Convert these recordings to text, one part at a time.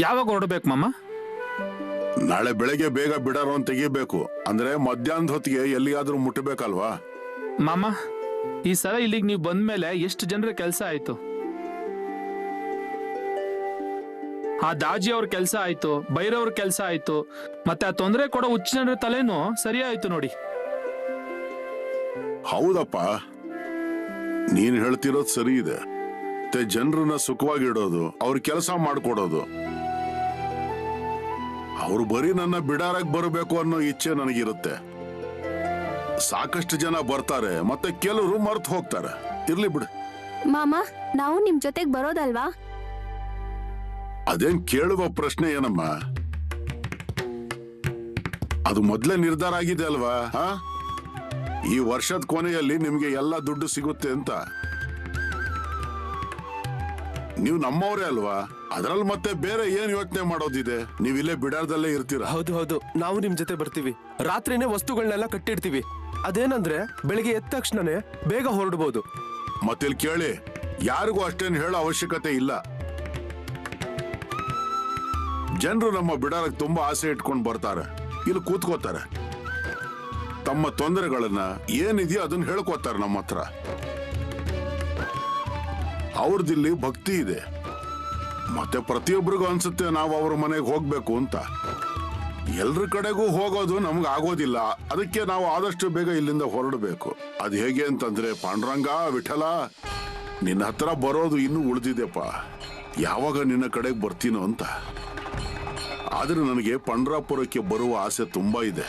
ಯಾವಾಗ ಹೊರಡ್ಬೇಕು ಮಾಮ? ನಾಳೆ ಬೆಳಗ್ಗೆ ಬೇಗ ಬಿಡಾರೋನ್ ತೆಗಿಬೇಕು ಅಂದ್ರೆ ಮಧ್ಯಾಹ್ನದ ಹೊತ್ತಿಗೆ ಎಲ್ಲಿಯಾದ್ರೂ ಮುಟ್ಟಬೇಕಲ್ವಾ? ಮಾಮ, ಈ ಸಲ ಇಲ್ಲಿಗೆ ನೀವು ಬಂದ್ಮೇಲೆ ಎಷ್ಟು ಜನರ ಕೆಲಸ ಆಯ್ತು. ಆ ದಾಜಿ ಅವ್ರ ಕೆಲಸ ಆಯ್ತು, ಬೈರವ್ರ ಕೆಲಸ ಆಯ್ತು, ಮತ್ತೆ ಆ ತೊಂದರೆ ಕೊಡೋ ಹುಚ್ಚ ಜನರ ತಲೆನೂ ಸರಿ ಆಯ್ತು ನೋಡಿ. ಹೌದಪ್ಪ, ನೀನ್ ಹೇಳ್ತಿರೋದ್ ಸರಿ ಇದೆ. ಜನರನ್ನ ಸುಖವಾಗಿಡೋದು, ಅವ್ರ ಕೆಲಸ ಮಾಡ್ಕೊಡೋದು, ಅವ್ರು ಬರೀ ನನ್ನ ಬಿಡಾರಕ್ ಬರಬೇಕು ಅನ್ನೋ ಇಚ್ಛೆ ನನಗಿರುತ್ತೆ. ಸಾಕಷ್ಟು ಜನ ಬರ್ತಾರೆ, ಮತ್ತೆ ಕೆಲವರು ಮರ್ತು ಹೋಗ್ತಾರೆ. ಇರ್ಲಿ ಬಿಡು ಮಾಮ, ನಾವು ನಿಮ್ ಜೊತೆಗ್ ಬರೋದಲ್ವಾ? ಅದೇನ್ ಕೇಳುವ ಪ್ರಶ್ನೆ ಏನಮ್ಮ, ಅದು ಮೊದ್ಲೇ ನಿರ್ಧಾರ ಆಗಿದೆ ಅಲ್ವಾ? ಈ ವರ್ಷದ ಕೊನೆಯಲ್ಲಿ ನಿಮ್ಗೆ ಎಲ್ಲ ದುಡ್ಡು ಸಿಗುತ್ತೆ ಅಂತ. ನೀವು ನಮ್ಮವರೇ ಅಲ್ವಾ, ಅದ್ರಲ್ಲಿ ಮತ್ತೆ ಬೇರೆ ಏನ್ ಯೋಚನೆ ಮಾಡೋದಿದೆ? ನೀವಿಲ್ಲೇ ಬಿಡಾರದಲ್ಲೇ ಇರ್ತೀರಾ? ಹೌದು ಹೌದು, ನಾವು ನಿಮ್ ಜೊತೆ ಬರ್ತೀವಿ. ರಾತ್ರಿನೇ ವಸ್ತುಗಳನ್ನೆಲ್ಲ ಕಟ್ಟಿಡ್ತೀವಿ. ಅದೇನಂದ್ರೆ ಬೆಳಿಗ್ಗೆ ಎದ್ದ ತಕ್ಷಣನೇ ಬೇಗ ಹೊರಡ್ಬೋದು. ಮತ್ತಿಲ್ಲಿ ಕೇಳಿ, ಯಾರಿಗೂ ಅಷ್ಟೇನು ಹೇಳೋ ಅವಶ್ಯಕತೆ ಇಲ್ಲ. ಜನರು ನಮ್ಮ ಬಿಡಾರಕ್ಕೆ ತುಂಬಾ ಆಸೆ ಇಟ್ಕೊಂಡು ಬರ್ತಾರೆ, ಇಲ್ಲಿ ಕೂತ್ಕೋತಾರೆ, ತಮ್ಮ ತೊಂದರೆಗಳನ್ನ ಏನಿದೆಯೋ ಅದನ್ನ ಹೇಳ್ಕೋತಾರೆ ನಮ್ಮ ಹತ್ರ. ಅವ್ರದಿಲ್ಲಿ ಭಕ್ತಿ ಇದೆ, ಮತ್ತೆ ಪ್ರತಿಯೊಬ್ಬರಿಗೂ ಅನ್ಸುತ್ತೆ ನಾವು ಅವ್ರ ಮನೆಗೆ ಹೋಗ್ಬೇಕು ಅಂತ. ಎಲ್ರ ಕಡೆಗೂ ಹೋಗೋದು ನಮ್ಗೆ ಆಗೋದಿಲ್ಲ, ಅದಕ್ಕೆ ನಾವು ಆದಷ್ಟು ಬೇಗ ಇಲ್ಲಿಂದ ಹೊರಡಬೇಕು. ಅದು ಹೇಗೆ ಅಂತಂದ್ರೆ, ಪಾಂಡುರಂಗ, ವಿಠಲ, ನಿನ್ನ ಹತ್ರ ಬರೋದು ಇನ್ನೂ ಉಳಿದಿದೆಪ್ಪ, ಯಾವಾಗ ನಿನ್ನ ಕಡೆಗೆ ಬರ್ತೀನೋ ಅಂತ. ಆದ್ರೆ ನನಗೆ ಪಂಡ್ರಾಪುರಕ್ಕೆ ಬರುವ ಆಸೆ ತುಂಬಾ ಇದೆ.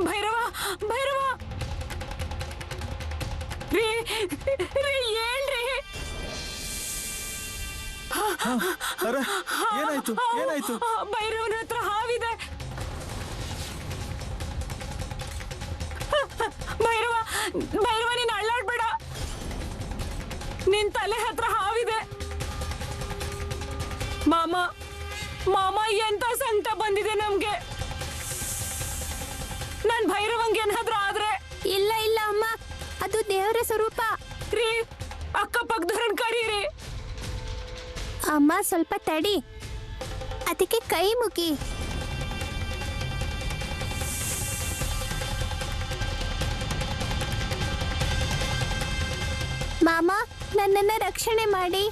ಭೈರವ, ಭೈರವ, ರೀ ಹೇಳ್ರಿ. ಅರೆ, ಏನಾಯ್ತು ಏನಾಯ್ತು? ಭೈರವನ ಹತ್ರ ಹಾವಿದೆ. ಭೈರವ, ಭೈರವ, ನೀನ್ ಅಳ್ಳಾಡ್ಬೇಡ, ನಿನ್ ತಲೆ ಹತ್ರ ಹಾವಿದೆ. ಮಾಮ, ಮಾಮ, ಎಂತ ಸಂಕಟ ಬಂದಿದೆ ನಮ್ಗೆ. ನನ್ ಭೈರವಂಗೆ ಏನಾದ್ರೂ ಆದ್ರೆ? ಇಲ್ಲ ಇಲ್ಲ ಅಮ್ಮ, ಅದು ದೇವರ ಸ್ವರೂಪ. ರೀ, ಅಕ್ಕಪಕ್ಕದವ್ರನ್ನ ಕರೀರಿ. ಅಮ್ಮ ಸ್ವಲ್ಪ ತಡಿ, ಅದಕ್ಕೆ ಕೈ ಮುಗಿ. ಮಾಮ, ನನ್ನನ್ನ ರಕ್ಷಣೆ ಮಾಡಿ.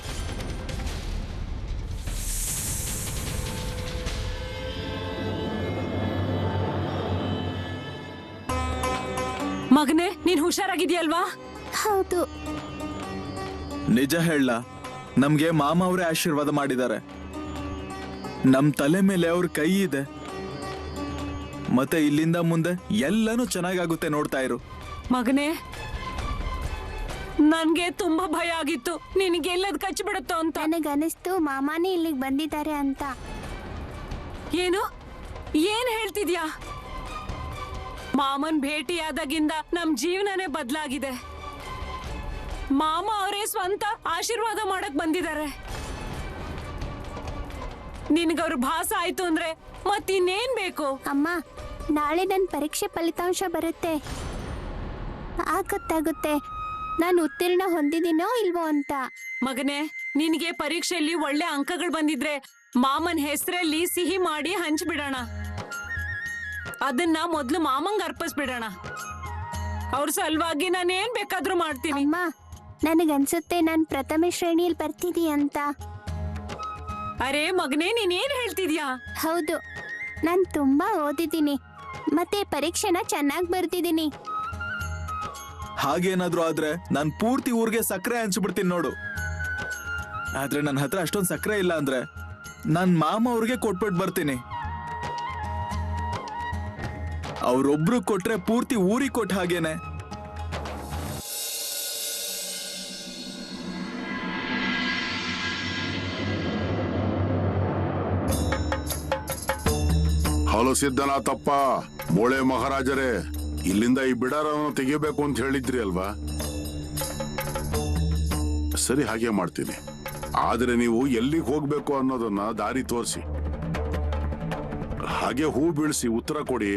ಮಗನೇ, ನೀನ್ ಹುಷಾರಾಗಿದ್ಯಲ್ವಾ? ಹೌದು. ನಿಜ ಹೇಳ, ನಮ್ಗೆ ಮಾಮ ಅವರೇ ಆಶೀರ್ವಾದ ಮಾಡಿದ್ದಾರೆ. ನಮ್ ತಲೆ ಮೇಲೆ ಅವ್ರ ಕೈ ಇದೆ. ಮತ್ತೆ ಇಲ್ಲಿಂದ ಮುಂದೆ ಎಲ್ಲಾನು ಚೆನ್ನಾಗಾಗುತ್ತೆ, ನೋಡ್ತಾ ಇರು. ಮಗನೇ, ನನ್ಗೆ ತುಂಬಾ ಭಯ ಆಗಿತ್ತು, ನಿನಗೆ ಎಲ್ಲದ್ ಕಚ್ಚಿಬಿಡುತ್ತೋ ಅಂತ. ನನಗನಿಸ್ತು ಮಾಮಾನೇ ಇಲ್ಲಿಗೆ ಬಂದಿದ್ದಾರೆ ಅಂತ. ಏನು? ಏನ್ ಹೇಳ್ತಿದ್ಯಾ? ಮಾಮನ್ ಭೇಟಿಯಾದಾಗಿಂದ ನಮ್ ಜೀವನನೇ ಬದಲಾಗಿದೆ. ಮಾಮ ಅವರೇ ಸ್ವಂತ ಆಶೀರ್ವಾದ ಮಾಡಕ್ ಬಂದಿದ್ದಾರೆ. ನಿನ್ಗವ್ರ ಭಾಸ ಆಯ್ತು ಅಂದ್ರೆ ಮತ್ತಿನ್ನೇನ್ ಬೇಕು? ಅಮ್ಮ, ನಾಳೆ ನನ್ನ ಪರೀಕ್ಷೆ ಫಲಿತಾಂಶ ಬರುತ್ತೆ, ಗೊತ್ತಾಗುತ್ತೆ ನಾನು ಉತ್ತೀರ್ಣ ಹೊಂದಿದ್ದೀನೋ ಇಲ್ವೋ ಅಂತ. ಮಗನೇ, ನಿನಗೆ ಪರೀಕ್ಷೆಯಲ್ಲಿ ಒಳ್ಳೆ ಅಂಕಗಳು ಬಂದಿದ್ರೆ ಮಾಮನ್ ಹೆಸರಲ್ಲಿ ಸಿಹಿ ಮಾಡಿ ಹಂಚ್ಬಿಡೋಣ. ಅದನ್ನ ಮೊದ್ಲು ಮಾಮಂಗ್ ಅರ್ಪಿಸ್ಬಿಡೋಣ. ಅವ್ರ ಸಲುವಾಗಿ ನಾನೇನ್ ಬೇಕಾದ್ರೂ ಮಾಡ್ತೀನಿ. ಅಮ್ಮ, ನನಗನ್ಸುತ್ತೆ ನಾನ್ ಪ್ರಥಮ ಶ್ರೇಣಿಯಲ್ಲಿ ಬರ್ತಿದೀ ಅಂತ. ಅರೆ ಮಗನೇ, ನೀನೇನ್ ಹೇಳ್ತಿದ್ಯಾ? ಹೌದು, ನಾನ್ ತುಂಬಾ ಓದಿದ್ದೀನಿ, ಮತ್ತೆ ಪರೀಕ್ಷೆನ ಚೆನ್ನಾಗಿ ಬರ್ತಿದ್ದೀನಿ. ಹಾಗೇನಾದ್ರೂ ಆದ್ರೆ ನಾನ್ ಪೂರ್ತಿ ಊರ್ಗೆ ಸಕ್ಕರೆ ಹಂಚ್ಬಿಡ್ತೀನಿ ನೋಡು. ಆದ್ರೆ ನನ್ನ ಹತ್ರ ಅಷ್ಟೊಂದು ಸಕ್ಕರೆ ಇಲ್ಲ ಅಂದ್ರೆ ನಾನ್ ಮಾಮ ಅವ್ರಿಗೆ ಕೊಟ್ಬಿಟ್ಟು ಬರ್ತೀನಿ. ಅವ್ರೊಬ್ರು ಕೊಟ್ರೆ ಪೂರ್ತಿ ಊರಿಗೆ ಕೊಟ್ಟ ಹಾಗೇನೆ. ಹಲೋ ಸಿದ್ದನಾಥಪ್ಪ, ಮೋಳೆ ಮಹಾರಾಜರೇ, ಇಲ್ಲಿಂದ ಈ ಬಿಡಾರವನ್ನು ತೆಗಿಬೇಕು ಅಂತ ಹೇಳಿದ್ರಿ ಅಲ್ವಾ? ಸರಿ, ಹಾಗೆ ಮಾಡ್ತೀನಿ. ಆದ್ರೆ ನೀವು ಎಲ್ಲಿಗೆ ಹೋಗ್ಬೇಕು ಅನ್ನೋದನ್ನ ದಾರಿ ತೋರಿಸಿ, ಹಾಗೆ ಹೂ ಬೀಳಿಸಿ ಉತ್ತರ ಕೊಡಿ.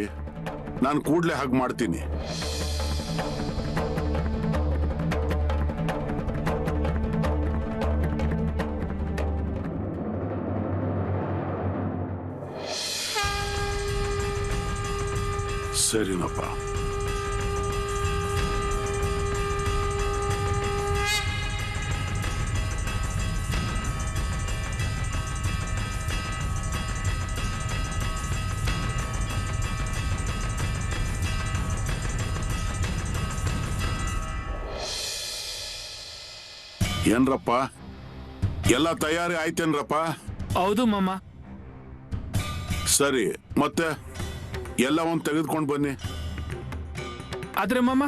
ನಾನು ಕೂಡ್ಲೆ ಹಾಗೆ ಮಾಡ್ತೀನಿ. ಸರಿನಪ್ಪ. ಏನ್ರಪ್ಪ, ಎಲ್ಲ ತಯಾರಿ ಆಯ್ತೇನ್ರಪ್ಪ? ಹೌದು ಮಾಮ. ಸರಿ, ಮತ್ತೆ ಎಲ್ಲ ಒಂದು ತೆಗೆದುಕೊಂಡು ಬನ್ನಿ. ಆದ್ರೆ ಮಾಮ,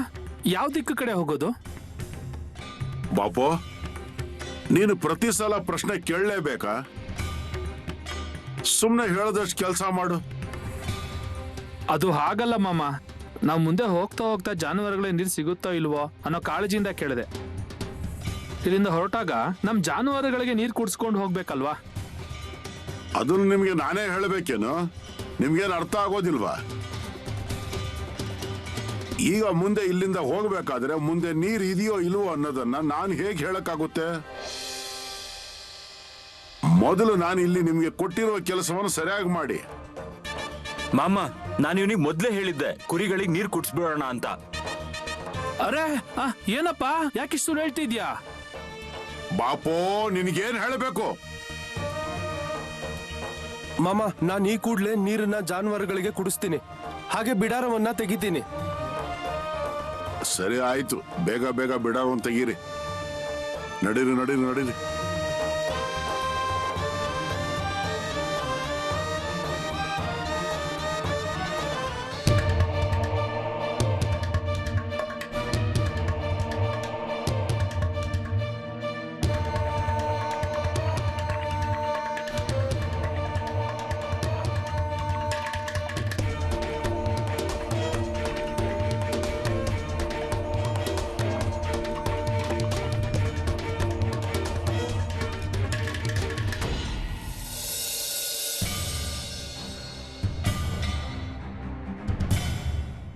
ಯಾವ ದಿಕ್ಕು ಕಡೆ ಹೋಗೋದು? ಬಾಪು, ನೀನು ಪ್ರತಿ ಸಲ ಪ್ರಶ್ನೆ ಕೇಳಲೇಬೇಕಾ? ಸುಮ್ಮನೆ ಹೇಳದಷ್ಟು ಕೆಲಸ ಮಾಡು. ಅದು ಹಾಗಲ್ಲ ಮಾಮ, ನಾವು ಮುಂದೆ ಹೋಗ್ತಾ ಹೋಗ್ತಾ ಜಾನುವಾರುಗಳಿಗೆ ನೀರು ಸಿಗುತ್ತೋ ಇಲ್ವೋ ಅನ್ನೋ ಕಾಳಜಿಯಿಂದ ಕೇಳಿದೆ. ಇಲ್ಲಿಂದ ಹೊರಟಾಗ ನಮ್ ಜಾನುವಾರುಗಳಿಗೆ ನೀರು ಕುಡಿಸ್ಕೊಂಡು ಹೋಗ್ಬೇಕಲ್ವಾ? ಅದನ್ನು ನಿಮ್ಗೆ ನಾನೇ ಹೇಳಬೇಕೇನು? ನಿಮ್ಗೇನು ಅರ್ಥ ಆಗೋದಿಲ್ವಾ? ಈಗ ಮುಂದೆ ಇಲ್ಲಿಂದ ಹೋಗ್ಬೇಕಾದ್ರೆ ಮುಂದೆ ನೀರು ಇದೆಯೋ ಇಲ್ವೋ ಅನ್ನೋದನ್ನ ನಾನು ಹೇಗೆ ಹೇಳಕ್ಕಾಗುತ್ತೆ? ಮೊದಲು ನಾನು ಇಲ್ಲಿ ನಿಮ್ಗೆ ಕೊಟ್ಟಿರುವ ಕೆಲಸವನ್ನು ಸರಿಯಾಗಿ ಮಾಡಿ. ಮಾಮ, ನಾನು ಇವನಿಗೆ ಮೊದ್ಲೇ ಹೇಳಿದ್ದೆ ಕುರಿಗಳಿಗೆ ನೀರು ಕುಡಿಸ್ಬಿಡೋಣ ಅಂತ. ಅರೆ ಏನಪ್ಪ, ಯಾಕಿಷ್ಟು ಹೇಳ್ತಿದ್ಯಾ? ಬಾಪೋ, ನಿನಗೇನ್ ಹೇಳಬೇಕು? ಮಾಮ, ನಾನು ಈ ಕೂಡ್ಲೆ ನೀರನ್ನ ಜಾನುವಾರುಗಳಿಗೆ ಕುಡಿಸ್ತೀನಿ, ಹಾಗೆ ಬಿಡಾರವನ್ನ ತೆಗಿತೀನಿ. ಸರಿ, ಆಯ್ತು. ಬೇಗ ಬೇಗ ಬಿಡಾರವನ್ನು ತೆಗೀರಿ. ನಡೀರಿ ನಡೀರಿ ನಡೀರಿ.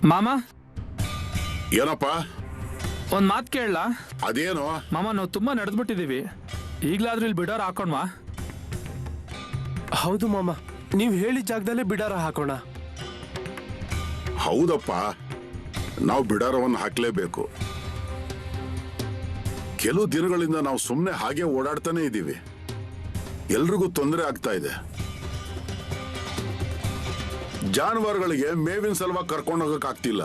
ಮಾಮ, ಏನಪ್ಪ? ಒಂದ್ ಮಾತ್ ಕೇಳಲ್ಲ? ಅದೇನು? ಮಾಮ, ನಾವು ತುಂಬಾ ನಡೆದ್ಬಿಟ್ಟಿದೀವಿ, ಈಗ್ಲಾದ್ರೂ ಇಲ್ಲಿ ಬಿಡೋರ್ ಹಾಕೋಣ್ವಾ? ಹೌದು ಮಾಮ, ನೀವು ಹೇಳಿದ ಜಾಗದಲ್ಲೇ ಬಿಡಾರ ಹಾಕೋಣ. ಹೌದಪ್ಪ, ನಾವು ಬಿಡಾರವನ್ನು ಹಾಕ್ಲೇಬೇಕು. ಕೆಲವು ದಿನಗಳಿಂದ ನಾವು ಸುಮ್ಮನೆ ಹಾಗೆ ಓಡಾಡ್ತಾನೆ ಇದ್ದೀವಿ. ಎಲ್ರಿಗೂ ತೊಂದರೆ ಆಗ್ತಾ ಇದೆ. ಜಾನುವಾರುಗಳಿಗೆ ಮೇವಿನ ಸಲುವಾಗಿ ಕರ್ಕೊಂಡು ಹೋಗಕ್ಕಾಗ್ತಿಲ್ಲ,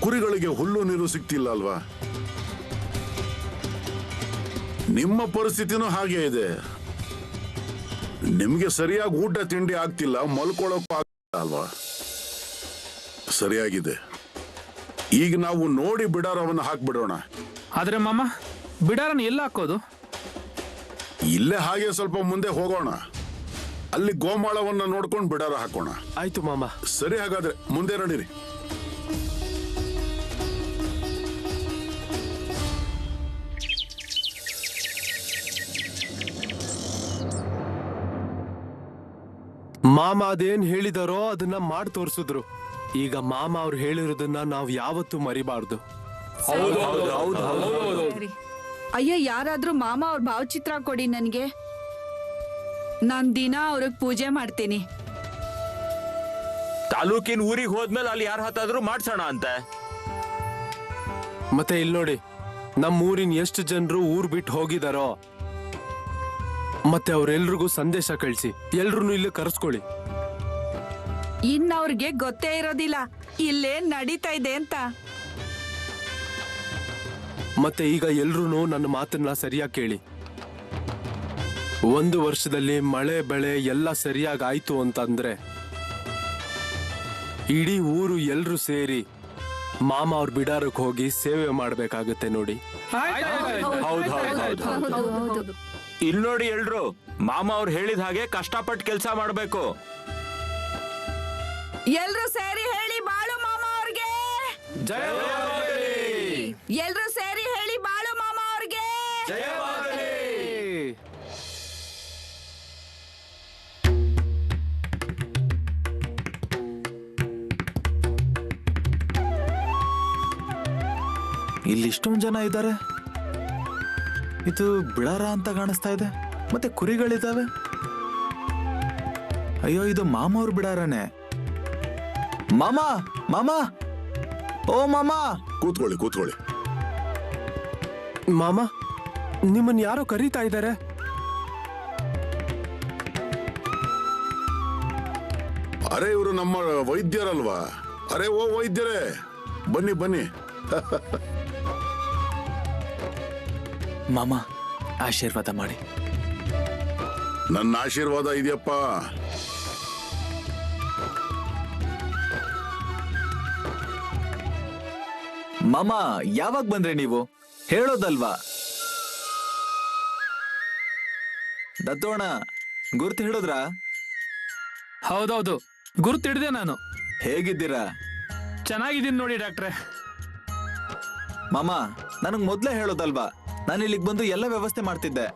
ಕುರಿಗಳಿಗೆ ಹುಲ್ಲು ನೀರು ಸಿಗ್ತಿಲ್ಲ ಅಲ್ವಾ? ನಿಮ್ಮ ಪರಿಸ್ಥಿತಿನೂ ಹಾಗೆ ಇದೆ. ನಿಮ್ಗೆ ಸರಿಯಾಗಿ ಊಟ ತಿಂಡಿ ಆಗ್ತಿಲ್ಲ, ಮಲ್ಕೊಳ್ಳೋಕ್ಕೂ ಆಗ್ತಿಲ್ಲ ಅಲ್ವಾ? ಸರಿಯಾಗಿದೆ. ಈಗ ನಾವು ನೋಡಿ ಬಿಡಾರವನ್ನು ಹಾಕ್ಬಿಡೋಣ. ಆದ್ರೆ ಮಾಮ, ಬಿಡಾರನ ಎಲ್ಲ ಹಾಕೋದು? ಇಲ್ಲೇ ಹಾಗೆ ಸ್ವಲ್ಪ ಮುಂದೆ ಹೋಗೋಣ, ಅಲ್ಲಿ ಗೋಮಾಳವನ್ನ ನೋಡ್ಕೊಂಡು ಬಿಡಾರ ಹಾಕೋಣ. ಆಯ್ತು ಮಾಮ. ಸರಿ, ಹಾಗಾದ್ರೆ ಮುಂದೆ ನಡೀರಿ. ಮಾಮ ಅದೇನ್ ಹೇಳಿದಾರೋ ಅದನ್ನ ಮಾಡಿ ತೋರಿಸಿದ್ರು. ಈಗ ಮಾಮ ಅವ್ರು ಹೇಳಿರೋದನ್ನ ನಾವು ಯಾವತ್ತೂ ಮರಿಬಾರ್ದು. ಅಯ್ಯ, ಯಾರಾದ್ರೂ ಮಾಮ ಅವ್ರ ಭಾವಚಿತ್ರ ಕೊಡಿ ನನ್ಗೆ. ನಾನ್ ದಿನ ಅವ್ರಿಗೆ ಪೂಜೆ ಮಾಡ್ತೀನಿ. ತಾಲೂಕಿನ ಊರಿಗೆ ಹೋದ್ಮೇಲೆ ಅಲ್ಲಿ ಯಾರ ಹತ್ತಾದ್ರೂ ಮಾಡ್ಸೋಣ ಅಂತೆ. ಮತ್ತೆ ಇಲ್ಲಿ ನೋಡಿ, ನಮ್ಮ ಊರಿನ ಎಷ್ಟು ಜನರು ಊರ್ ಬಿಟ್ಟು ಹೋಗಿದಾರೋ, ಮತ್ತೆ ಅವ್ರೆಲ್ರಿಗೂ ಸಂದೇಶ ಕಳಿಸಿ ಎಲ್ರು ಇಲ್ಲಿ ಕರೆಸ್ಕೊಳ್ಳಿ. ಇನ್ ಅವ್ರಿಗೆ ಗೊತ್ತೇ ಇರೋದಿಲ್ಲ ಇಲ್ಲೇನ್ ನಡೀತಾ ಇದೆ ಅಂತ. ಮತ್ತೆ ಈಗ ಎಲ್ರೂ ನನ್ನ ಮಾತನ್ನ ಸರಿಯಾಗಿ ಕೇಳಿ. 1 ವರ್ಷದಲ್ಲಿ ಮಳೆ ಬೆಳೆ ಎಲ್ಲ ಸರಿಯಾಗಿ ಆಯ್ತು ಅಂತಂದ್ರೆ ಇಡೀ ಊರು ಎಲ್ರು ಸೇರಿ ಮಾಮ ಅವ್ರ ಬಿಡಾರಕ್ಕೆ ಹೋಗಿ ಸೇವೆ ಮಾಡ್ಬೇಕಾಗತ್ತೆ ನೋಡಿ. ಇಲ್ಲಿ ನೋಡಿ ಎಲ್ರು, ಮಾಮ ಅವ್ರು ಹೇಳಿದ ಹಾಗೆ ಕಷ್ಟಪಟ್ಟು ಕೆಲಸ ಮಾಡ್ಬೇಕು. ಎಲ್ರು ಸೇರಿ ಹೇಳಿ ಬಾಳು ಮಾಮ ಅವ್ರಿಗೆ. ಎಲ್ರು ಸೇರಿ ಹೇಳಿ ಬಾಳು ಮಾಮ ಅವ್ರಿಗೆ. ಇಲ್ಲಿ ಇಷ್ಟೊಂದು ಜನ ಇದ್ದಾರೆ. ಇದು ಬಿಡಾರ ಅಂತ ಕಾಣಿಸ್ತಾ ಇದೆ. ಮತ್ತೆ ಕುರಿಗಳಿದಾವೆ. ಅಯ್ಯೋ, ಇದು ಮಾಮ ಅವ್ರ ಬಿಡಾರನೆ. ಮಾಮ, ಮಾಮ, ಓ ಮಾಮ. ಕೂತ್ಕೊಳ್ಳಿ ಕೂತ್ಕೊಳ್ಳಿ. ಮಾಮ, ನಿಮ್ಮನ್ ಯಾರೋ ಕರೀತಾ ಇದ್ದಾರೆ. ಅರೆ ಇವರು ನಮ್ಮ ವೈದ್ಯರಲ್ವಾ? ಅರೆ ಓ ವೈದ್ಯರೇ, ಬನ್ನಿ ಬನ್ನಿ. ಮಾಮ, ಆಶೀರ್ವಾದ ಮಾಡಿ. ನನ್ನ ಆಶೀರ್ವಾದ ಇದೆಯಪ್ಪ. ಮಾಮ, ಯಾವಾಗ ಬಂದ್ರೆ ನೀವು? ಹೇಳೋದಲ್ವಾ? ದತ್ತೋಣ, ಗುರ್ತು ಹಿಡಿದ್ರ? ಹೌದೌದು, ಗುರ್ತಿಡ್ದೆ ನಾನು. ಹೇಗಿದ್ದೀರಾ? ಚೆನ್ನಾಗಿದ್ದೀನಿ ನೋಡಿ ಡಾಕ್ಟ್ರೆ. ಮಾಮ, ನನಗ್ ಮೊದ್ಲೇ ಹೇಳೋದಲ್ವಾ? ನಾನು ಇಲ್ಲಿಗೆ ಬಂದು ಎಲ್ಲ ವ್ಯವಸ್ಥೆ ಮಾಡ್ತಿದ್ದೆ.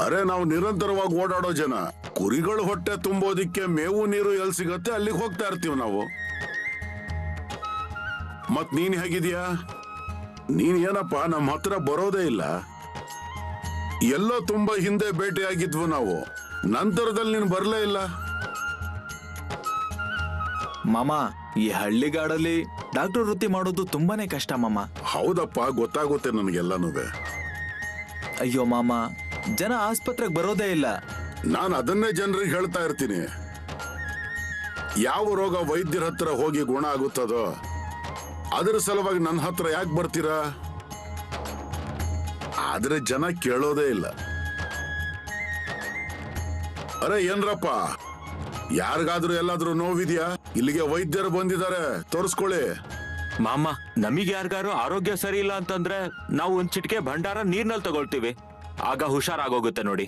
ಅರೆ ನಾವು ನಿರಂತರವಾಗಿ ಓಡಾಡೋ ಜನ. ಕುರಿಗಳು ಹೊಟ್ಟೆ ತುಂಬೋದಿಕ್ಕೆ ಮೇವು ನೀರು ಎಲ್ಲಿ ಸಿಗತ್ತೆ ಅಲ್ಲಿಗೆ ಹೋಗ್ತಾ ಇರ್ತೀವಿ ನಾವು. ಮತ್ ನೀನ್ ಹೇಗಿದೀಯಾ? ನೀನ್ ಏನಪ್ಪ ನಮ್ಮ ಹತ್ರ ಬರೋದೇ ಇಲ್ಲ. ಎಲ್ಲೋ ತುಂಬಾ ಹಿಂದೆ ಭೇಟಿಯಾಗಿದ್ವು ನಾವು, ನಂತರದಲ್ಲಿ ನೀನ್ ಬರ್ಲೇ ಇಲ್ಲ. ಮಾಮ, ಈ ಹಳ್ಳಿಗಾಡಲ್ಲಿ ಡಾಕ್ಟರ್ ವೃತ್ತಿ ಮಾಡೋದು ತುಂಬಾನೇ ಕಷ್ಟ ಮಾಮ. ಹೌದಪ್ಪ, ಗೊತ್ತಾಗುತ್ತೆ ನನಗೆಲ್ಲನೂ. ಅಯ್ಯೋ ಮಾಮ, ಜನ ಆಸ್ಪತ್ರೆಗೆ ಬರೋದೇ ಇಲ್ಲ. ನಾನು ಅದನ್ನೇ ಜನರಿಗೆ ಹೇಳ್ತಾ ಇರ್ತೀನಿ. ಯಾವ ರೋಗ ವೈದ್ಯರ ಹತ್ರ ಹೋಗಿ ಗುಣ ಆಗುತ್ತದೋ ಅದರ ಸಲುವಾಗಿ ನನ್ನ ಹತ್ರ ಯಾಕೆ ಬರ್ತೀರಾ? ಆದ್ರೆ ಜನ ಕೇಳೋದೇ ಇಲ್ಲ. ಅರೆ ಏನ್ರಪ್ಪ, ಯಾರಿಗಾದ್ರೂ ಎಲ್ಲಾದ್ರೂ ನೋವಿದ್ಯಾ? ಇಲ್ಲಿಗೆ ವೈದ್ಯರು ಬಂದಿದ್ದಾರೆ, ತೋರಿಸ್ಕೊಳ್ಳಿ. ಮಾಮ, ನಮಗೆ ಯಾರಿಗಾರು ಆರೋಗ್ಯ ಸರಿ ಇಲ್ಲ ಅಂತಂದ್ರೆ ನಾವು ಒಂದ್ ಚಿಟಿಕೆ ಭಂಡಾರ ನೀರ್ನಲ್ಲಿ ತಗೊಳ್ತೀವಿ. ಆಗ ಹುಷಾರಾಗೋಗುತ್ತೆ ನೋಡಿ.